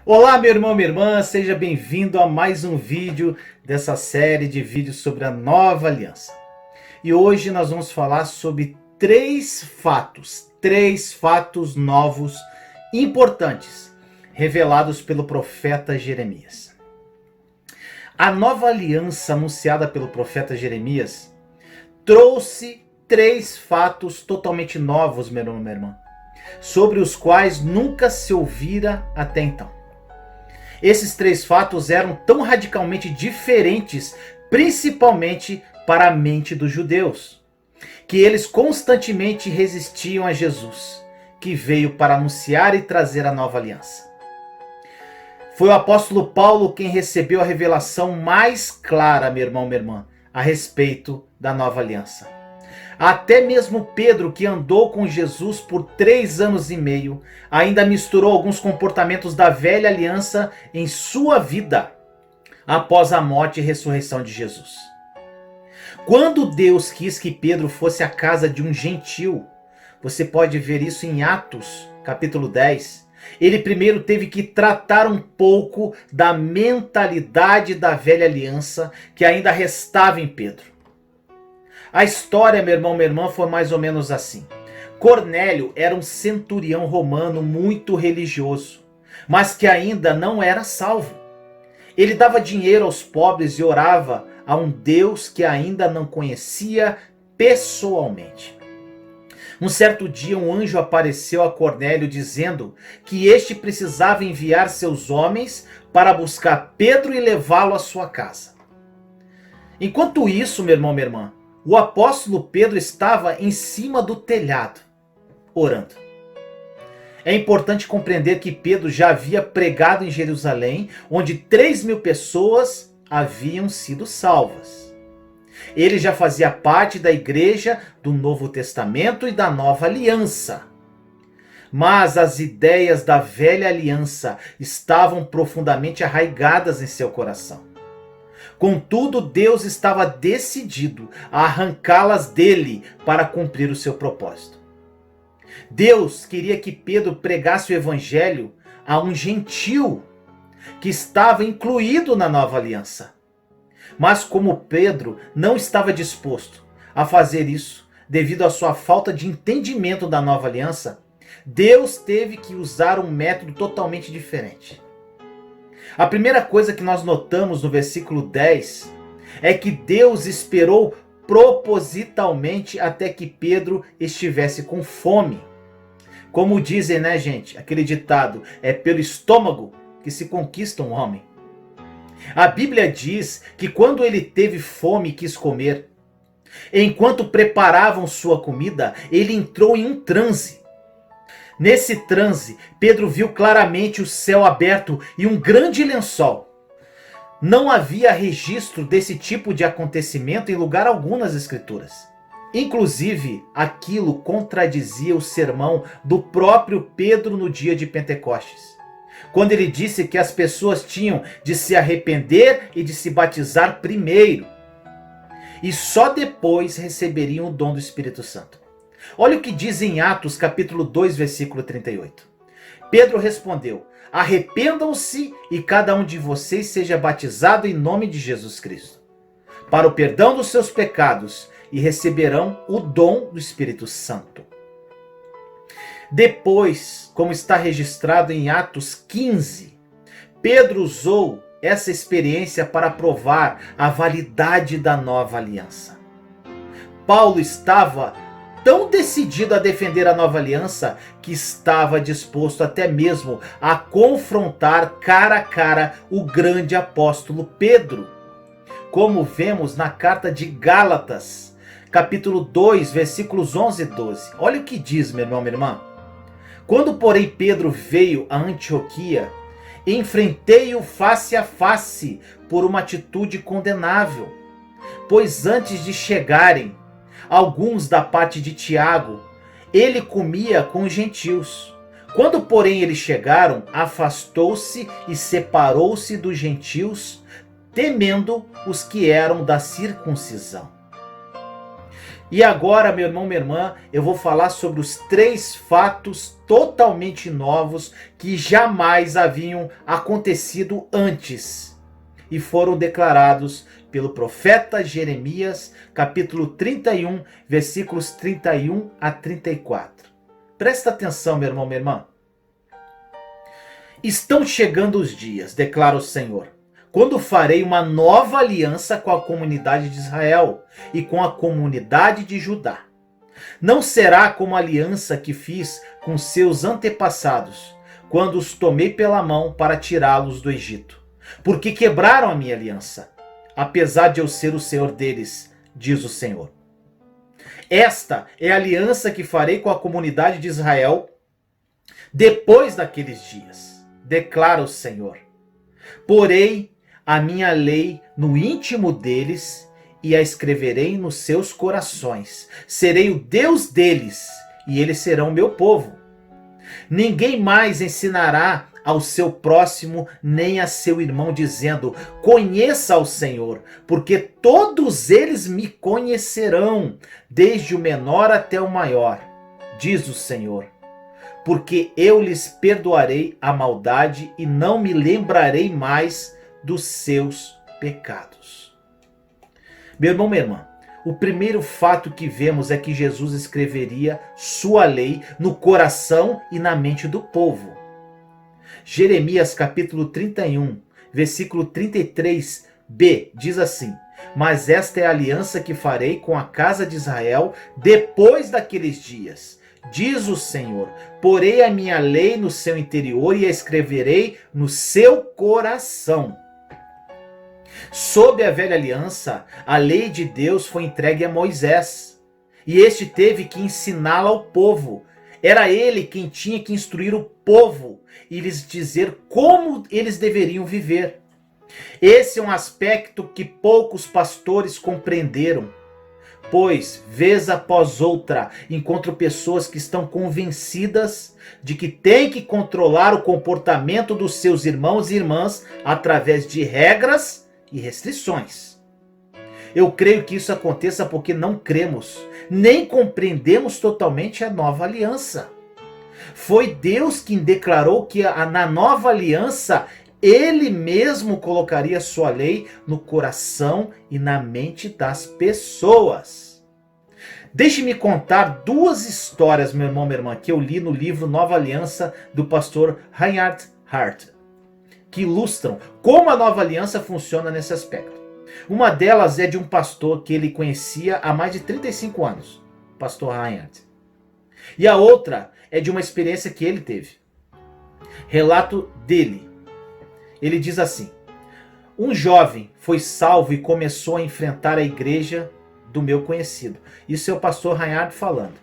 Olá, meu irmão, minha irmã, seja bem-vindo a mais um vídeo dessa série de vídeos sobre a Nova Aliança. E hoje nós vamos falar sobre três fatos novos importantes revelados pelo profeta Jeremias. A nova aliança anunciada pelo profeta Jeremias trouxe três fatos totalmente novos, meu irmão, minha irmã, sobre os quais nunca se ouvira até então. Esses três fatos eram tão radicalmente diferentes, principalmente para a mente dos judeus, que eles constantemente resistiam a Jesus, que veio para anunciar e trazer a nova aliança. Foi o apóstolo Paulo quem recebeu a revelação mais clara, meu irmão, minha irmã, a respeito da nova aliança. Até mesmo Pedro, que andou com Jesus por 3 anos e meio, ainda misturou alguns comportamentos da velha aliança em sua vida, após a morte e ressurreição de Jesus. Quando Deus quis que Pedro fosse à casa de um gentil, você pode ver isso em Atos, capítulo 10, ele primeiro teve que tratar um pouco da mentalidade da velha aliança que ainda restava em Pedro. A história, meu irmão, minha irmã, foi mais ou menos assim. Cornélio era um centurião romano muito religioso, mas que ainda não era salvo. Ele dava dinheiro aos pobres e orava a um Deus que ainda não conhecia pessoalmente. Um certo dia um anjo apareceu a Cornélio dizendo que este precisava enviar seus homens para buscar Pedro e levá-lo à sua casa. Enquanto isso, meu irmão, minha irmã, o apóstolo Pedro estava em cima do telhado, orando. É importante compreender que Pedro já havia pregado em Jerusalém, onde 3.000 pessoas haviam sido salvas. Ele já fazia parte da igreja do Novo Testamento e da Nova Aliança. Mas as ideias da velha aliança estavam profundamente arraigadas em seu coração. Contudo, Deus estava decidido a arrancá-las dele para cumprir o seu propósito. Deus queria que Pedro pregasse o evangelho a um gentil que estava incluído na nova aliança. Mas como Pedro não estava disposto a fazer isso devido à sua falta de entendimento da nova aliança, Deus teve que usar um método totalmente diferente. A primeira coisa que nós notamos no versículo 10 é que Deus esperou propositalmente até que Pedro estivesse com fome. Como dizem, né, gente? Aquele ditado, é pelo estômago que se conquista um homem. A Bíblia diz que quando ele teve fome e quis comer, enquanto preparavam sua comida, ele entrou em um transe. Nesse transe, Pedro viu claramente o céu aberto e um grande lençol. Não havia registro desse tipo de acontecimento em lugar algum nas Escrituras. Inclusive, aquilo contradizia o sermão do próprio Pedro no dia de Pentecostes, quando ele disse que as pessoas tinham de se arrepender e de se batizar primeiro, e só depois receberiam o dom do Espírito Santo. Olha o que diz em Atos capítulo 2, versículo 38. Pedro respondeu: arrependam-se e cada um de vocês seja batizado em nome de Jesus Cristo, para o perdão dos seus pecados, e receberão o dom do Espírito Santo. Depois, como está registrado em Atos 15, Pedro usou essa experiência para provar a validade da nova aliança. Paulo estava tão decidido a defender a nova aliança que estava disposto até mesmo a confrontar cara a cara o grande apóstolo Pedro, como vemos na carta de Gálatas, capítulo 2, versículos 11 e 12. Olha o que diz, meu irmão, minha irmã. Quando, porém, Pedro veio a Antioquia, enfrentei-o face a face por uma atitude condenável, pois antes de chegarem alguns da parte de Tiago, ele comia com os gentios. Quando, porém, eles chegaram, afastou-se e separou-se dos gentios, temendo os que eram da circuncisão. E agora, meu irmão, minha irmã, eu vou falar sobre os 3 fatos totalmente novos que jamais haviam acontecido antes e foram declarados pelo profeta Jeremias, capítulo 31, versículos 31 a 34. Presta atenção, meu irmão, minha irmã. Estão chegando os dias, declara o Senhor, quando farei uma nova aliança com a comunidade de Israel e com a comunidade de Judá. Não será como a aliança que fiz com seus antepassados, quando os tomei pela mão para tirá-los do Egito, porque quebraram a minha aliança, apesar de eu ser o Senhor deles, diz o Senhor. Esta é a aliança que farei com a comunidade de Israel depois daqueles dias, declara o Senhor. Porei a minha lei no íntimo deles e a escreverei nos seus corações. Serei o Deus deles e eles serão meu povo. Ninguém mais ensinará ao seu próximo nem a seu irmão, dizendo: conheça ao Senhor, porque todos eles me conhecerão, desde o menor até o maior, diz o Senhor. Porque eu lhes perdoarei a maldade e não me lembrarei mais dos seus pecados. Meu irmão, minha irmã, o primeiro fato que vemos é que Jesus escreveria sua lei no coração e na mente do povo. Jeremias capítulo 31, versículo 33b, diz assim: mas esta é a aliança que farei com a casa de Israel depois daqueles dias, diz o Senhor. Porei a minha lei no seu interior e a escreverei no seu coração. Sob a velha aliança, a lei de Deus foi entregue a Moisés, e este teve que ensiná-la ao povo. Era ele quem tinha que instruir o povo e lhes dizer como eles deveriam viver. Esse é um aspecto que poucos pastores compreenderam, pois, vez após outra, encontro pessoas que estão convencidas de que têm que controlar o comportamento dos seus irmãos e irmãs através de regras e restrições. Eu creio que isso aconteça porque não cremos, nem compreendemos totalmente a nova aliança. Foi Deus quem declarou que na nova aliança Ele mesmo colocaria sua lei no coração e na mente das pessoas. Deixe-me contar 2 histórias, meu irmão, minha irmã, que eu li no livro Nova Aliança do pastor Reinhard Hart, que ilustram como a nova aliança funciona nesse aspecto. Uma delas é de um pastor que ele conhecia há mais de 35 anos, pastor Reinhard. E a outra é de uma experiência que ele teve. Relato dele. Ele diz assim: um jovem foi salvo e começou a enfrentar a igreja do meu conhecido. Isso é o pastor Reinhard falando.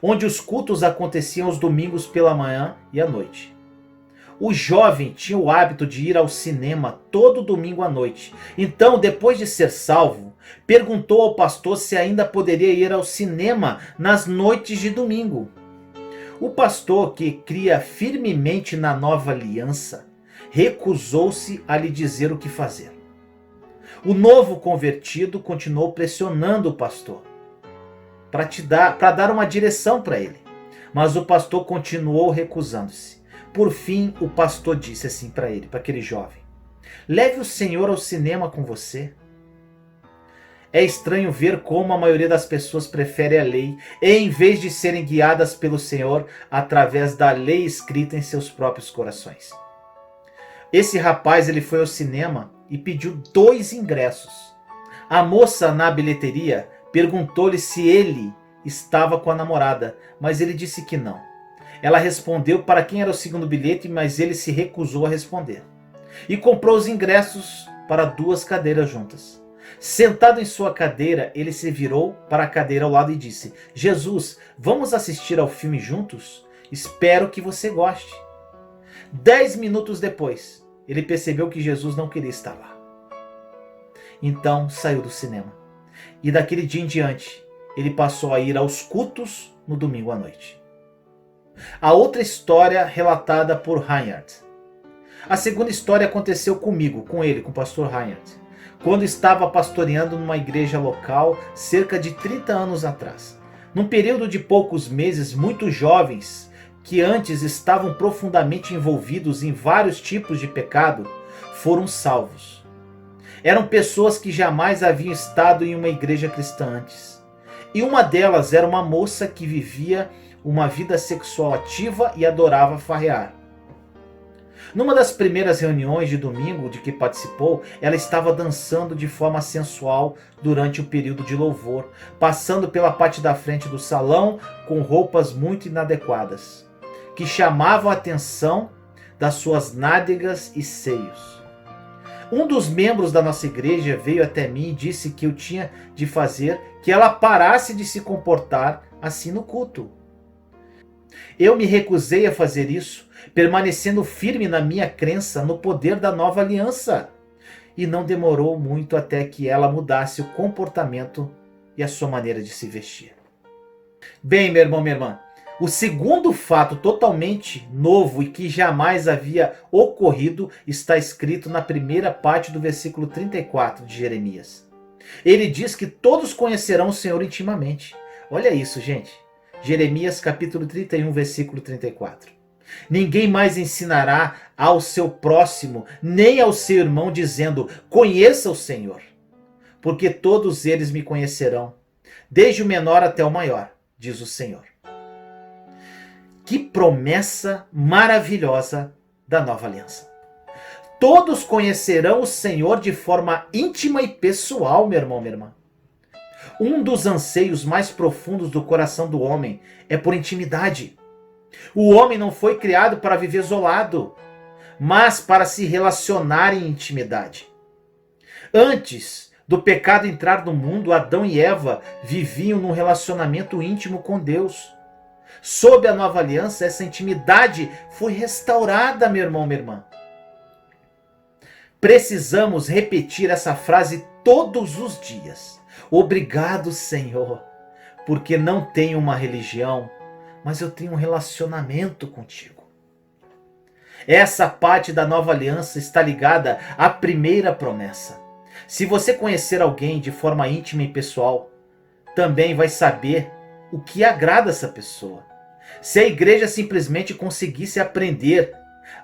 Onde os cultos aconteciam aos domingos pela manhã e à noite. O jovem tinha o hábito de ir ao cinema todo domingo à noite. Então, depois de ser salvo, perguntou ao pastor se ainda poderia ir ao cinema nas noites de domingo. O pastor, que cria firmemente na nova aliança, recusou-se a lhe dizer o que fazer. O novo convertido continuou pressionando o pastor para dar uma direção para ele, mas o pastor continuou recusando-se. Por fim, o pastor disse assim para ele, para aquele jovem: leve o Senhor ao cinema com você. É estranho ver como a maioria das pessoas prefere a lei, em vez de serem guiadas pelo Senhor através da lei escrita em seus próprios corações. Esse rapaz, ele foi ao cinema e pediu 2 ingressos. A moça na bilheteria perguntou-lhe se ele estava com a namorada, mas ele disse que não. Ela respondeu para quem era o segundo bilhete, mas ele se recusou a responder. E comprou os ingressos para 2 cadeiras juntas. Sentado em sua cadeira, ele se virou para a cadeira ao lado e disse: Jesus, vamos assistir ao filme juntos? Espero que você goste. 10 minutos depois, ele percebeu que Jesus não queria estar lá. Então saiu do cinema. E daquele dia em diante, ele passou a ir aos cultos no domingo à noite. A outra história relatada por Reinhard. A segunda história aconteceu comigo, com ele, com o pastor Reinhard. quando estava pastoreando numa igreja local cerca de 30 anos atrás. Num período de poucos meses, muitos jovens que antes estavam profundamente envolvidos em vários tipos de pecado foram salvos. Eram pessoas que jamais haviam estado em uma igreja cristã antes. E uma delas era uma moça que vivia uma vida sexual ativa e adorava farrear. Numa das primeiras reuniões de domingo de que participou, ela estava dançando de forma sensual durante o período de louvor, passando pela parte da frente do salão com roupas muito inadequadas, que chamavam a atenção das suas nádegas e seios. Um dos membros da nossa igreja veio até mim e disse que eu tinha de fazer que ela parasse de se comportar assim no culto. Eu me recusei a fazer isso, permanecendo firme na minha crença no poder da nova aliança. E não demorou muito até que ela mudasse o comportamento e a sua maneira de se vestir. Bem, meu irmão, minha irmã, o segundo fato totalmente novo e que jamais havia ocorrido está escrito na primeira parte do versículo 34 de Jeremias. Ele diz que todos conhecerão o Senhor intimamente. Olha isso, gente. Jeremias capítulo 31, versículo 34. Ninguém mais ensinará ao seu próximo, nem ao seu irmão, dizendo: conheça o Senhor, porque todos eles me conhecerão, desde o menor até o maior, diz o Senhor. Que promessa maravilhosa da nova aliança. Todos conhecerão o Senhor de forma íntima e pessoal, meu irmão, minha irmã. Um dos anseios mais profundos do coração do homem é por intimidade. O homem não foi criado para viver isolado, mas para se relacionar em intimidade. Antes do pecado entrar no mundo, Adão e Eva viviam num relacionamento íntimo com Deus. Sob a nova aliança, essa intimidade foi restaurada, meu irmão, minha irmã. Precisamos repetir essa frase todos os dias. Obrigado, Senhor, porque não tenho uma religião, mas eu tenho um relacionamento contigo. Essa parte da nova aliança está ligada à primeira promessa. Se você conhecer alguém de forma íntima e pessoal, também vai saber o que agrada essa pessoa. Se a igreja simplesmente conseguisse aprender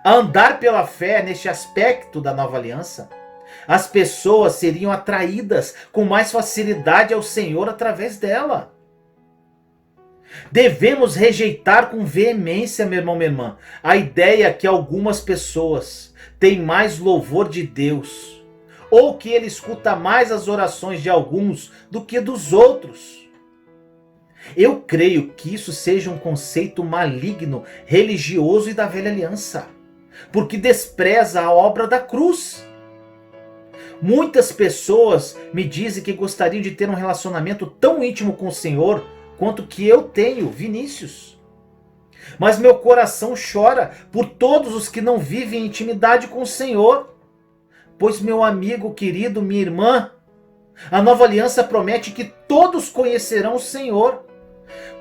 a andar pela fé neste aspecto da nova aliança, as pessoas seriam atraídas com mais facilidade ao Senhor através dela. Devemos rejeitar com veemência, meu irmão, minha irmã, a ideia que algumas pessoas têm mais louvor de Deus, ou que ele escuta mais as orações de alguns do que dos outros. Eu creio que isso seja um conceito maligno, religioso e da velha aliança, porque despreza a obra da cruz. Muitas pessoas me dizem que gostariam de ter um relacionamento tão íntimo com o Senhor quanto que eu tenho, Vinícius. Mas meu coração chora por todos os que não vivem em intimidade com o Senhor. Pois, meu amigo querido, minha irmã, a nova aliança promete que todos conhecerão o Senhor.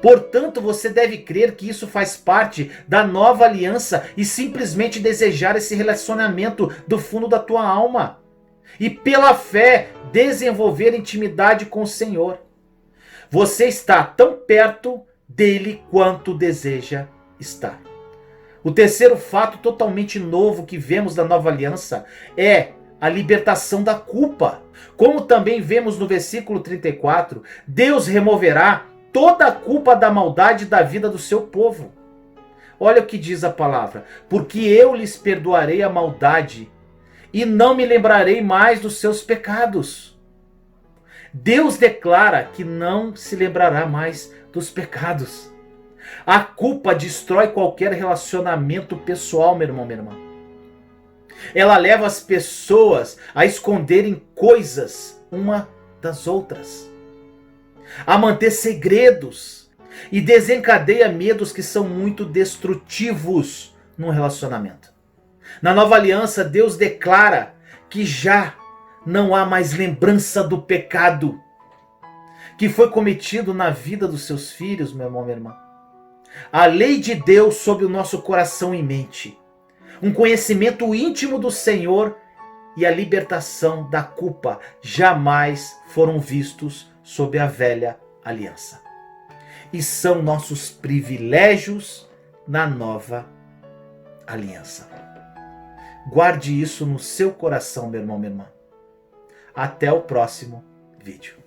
Portanto, você deve crer que isso faz parte da nova aliança e simplesmente desejar esse relacionamento do fundo da tua alma. E pela fé, desenvolver intimidade com o Senhor. Você está tão perto dele quanto deseja estar. O terceiro fato totalmente novo que vemos da nova aliança é a libertação da culpa. Como também vemos no versículo 34, Deus removerá toda a culpa da maldade da vida do seu povo. Olha o que diz a palavra: porque eu lhes perdoarei a maldade e não me lembrarei mais dos seus pecados. Deus declara que não se lembrará mais dos pecados. A culpa destrói qualquer relacionamento pessoal, meu irmão, minha irmã. Ela leva as pessoas a esconderem coisas uma das outras, a manter segredos e desencadeia medos que são muito destrutivos num relacionamento. Na nova aliança, Deus declara que já não há mais lembrança do pecado que foi cometido na vida dos seus filhos, meu irmão, minha irmã. A lei de Deus sobre o nosso coração e mente, um conhecimento íntimo do Senhor e a libertação da culpa jamais foram vistos sob a velha aliança. E são nossos privilégios na nova aliança. Guarde isso no seu coração, meu irmão, minha irmã. Até o próximo vídeo.